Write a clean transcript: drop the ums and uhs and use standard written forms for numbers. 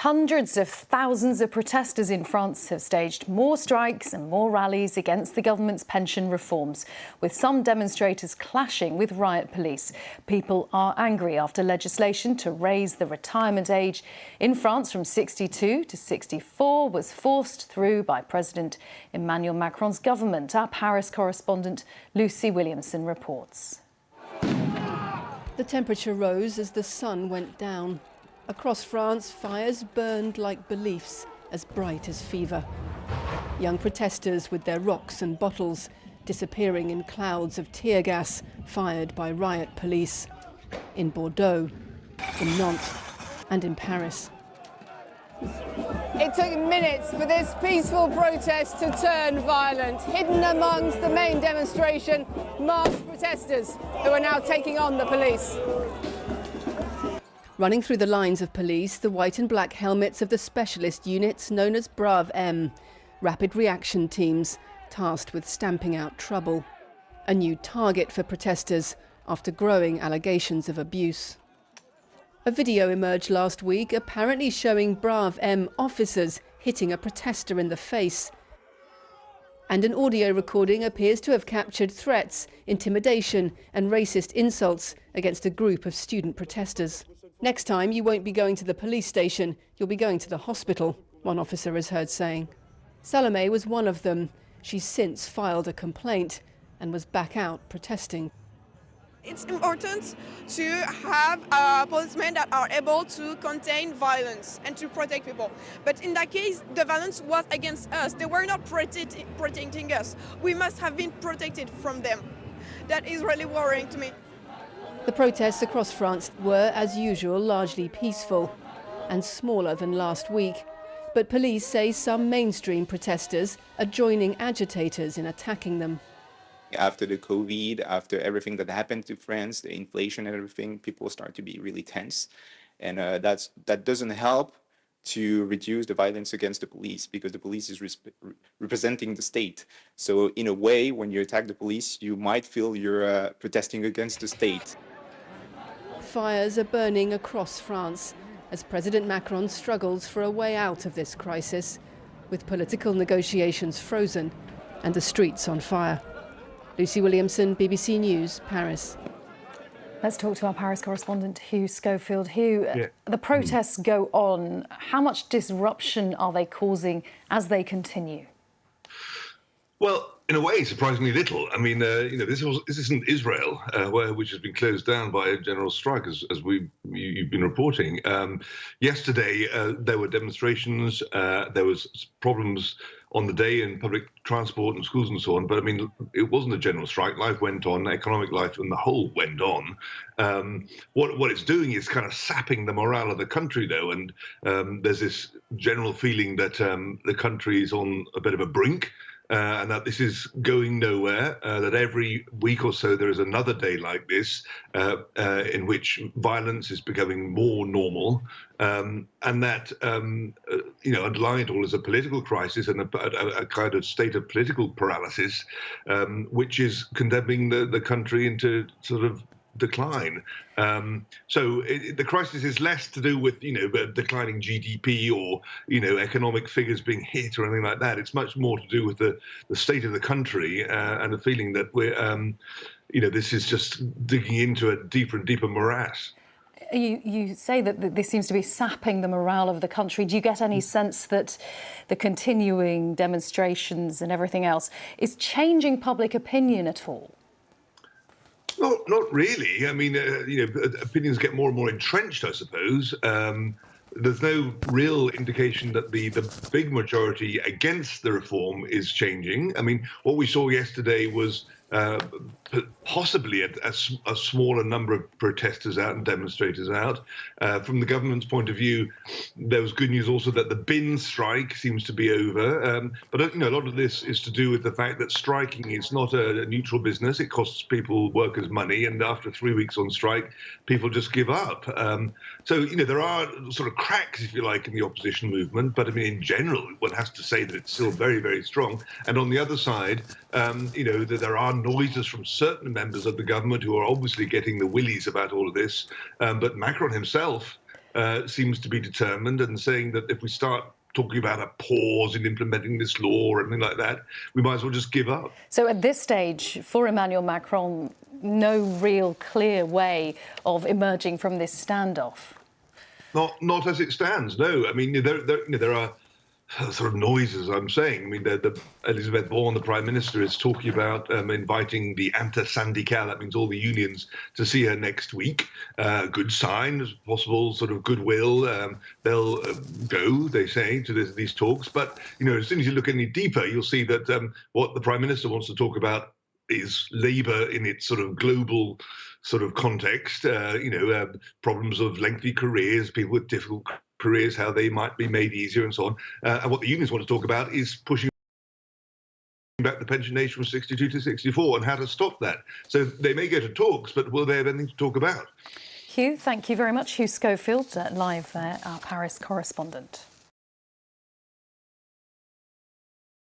Hundreds of thousands of protesters in France have staged more strikes and more rallies against the government's pension reforms, with some demonstrators clashing with riot police. People are angry after legislation to raise the retirement age in France from 62 to 64 was forced through by President Emmanuel Macron's government. Our Paris correspondent Lucy Williamson reports. The temperature rose as the sun went down. Across France, fires burned like beliefs, as bright as fever. Young protesters with their rocks and bottles disappearing in clouds of tear gas fired by riot police in Bordeaux, in Nantes and in Paris. It took minutes for this peaceful protest to turn violent. Hidden amongst the main demonstration, masked protesters who are now taking on the police. Running through the lines of police, the white and black helmets of the specialist units known as Brav M, rapid reaction teams tasked with stamping out trouble. A new target for protesters after growing allegations of abuse. A video emerged last week apparently showing Brav M officers hitting a protester in the face. And an audio recording appears to have captured threats, intimidation and racist insults against a group of student protesters. Next time, you won't be going to the police station, you'll be going to the hospital, one officer is heard saying. Salome was one of them. She's since filed a complaint and was back out protesting. It's important to have policemen that are able to contain violence and to protect people. But in that case, the violence was against us. They were not protecting us. We must have been protected from them. That is really worrying to me. The protests across France were, as usual, largely peaceful and smaller than last week. But police say some mainstream protesters are joining agitators in attacking them. After the COVID, after everything that happened to France, the inflation and everything, people start to be really tense. And that doesn't help to reduce the violence against the police, because the police is representing the state. So in a way, when you attack the police, you might feel you're protesting against the state. Fires are burning across France as President Macron struggles for a way out of this crisis, with political negotiations frozen and the streets on fire. Lucy Williamson, BBC News, Paris. Let's talk to our Paris correspondent, Hugh Schofield. Hugh, the protests go on. How much disruption are they causing as they continue? Well, in a way, surprisingly little. I mean, this isn't Israel, which has been closed down by a general strike, as you've been reporting. Yesterday, there were demonstrations. There was problems on the day in public transport and schools and so on. But I mean, it wasn't a general strike. Life went on, economic life and the whole went on. What it's doing is kind of sapping the morale of the country, though. And there's this general feeling that the country is on a bit of a brink. And that this is going nowhere, that every week or so there is another day like this in which violence is becoming more normal, and that, underlying it all is a political crisis and a kind of state of political paralysis, which is condemning the country into sort of decline. So the crisis is less to do with, declining GDP or, economic figures being hit or anything like that. It's much more to do with the state of the country and the feeling that we're, this is just digging into a deeper and deeper morass. You say that this seems to be sapping the morale of the country. Do you get any sense that the continuing demonstrations and everything else is changing public opinion at all? Not really. I mean, opinions get more and more entrenched, I suppose. There's no real indication that the big majority against the reform is changing. I mean, what we saw yesterday was possibly a smaller number of protesters out and demonstrators out. From the government's point of view, there was good news also that the bin strike seems to be over. But a lot of this is to do with the fact that striking is not a neutral business. It costs workers money, and after 3 weeks on strike, people just give up. So there are sort of cracks, if you like, in the opposition movement. But I mean, in general, one has to say that it's still very, very strong. And on the other side, that there are noises from certain members of the government who are obviously getting the willies about all of this. But Macron himself seems to be determined and saying that if we start talking about a pause in implementing this law or anything like that, we might as well just give up. So at this stage, for Emmanuel Macron, no real clear way of emerging from this standoff? Not as it stands, no. I mean, there are sort of noises, I'm saying. I mean, Elizabeth Borne, the Prime Minister, is talking about inviting the inter-syndical, that means all the unions, to see her next week. Good sign, possible sort of goodwill. They'll go, they say, to these talks. But, as soon as you look any deeper, you'll see that what the Prime Minister wants to talk about is labour in its sort of global sort of context, problems of lengthy careers, people with difficult careers, how they might be made easier and so on. And what the unions want to talk about is pushing back the pension age from 62 to 64 and how to stop that. So they may go to talks, but will they have anything to talk about? Hugh, thank you very much. Hugh Schofield, live there, our Paris correspondent.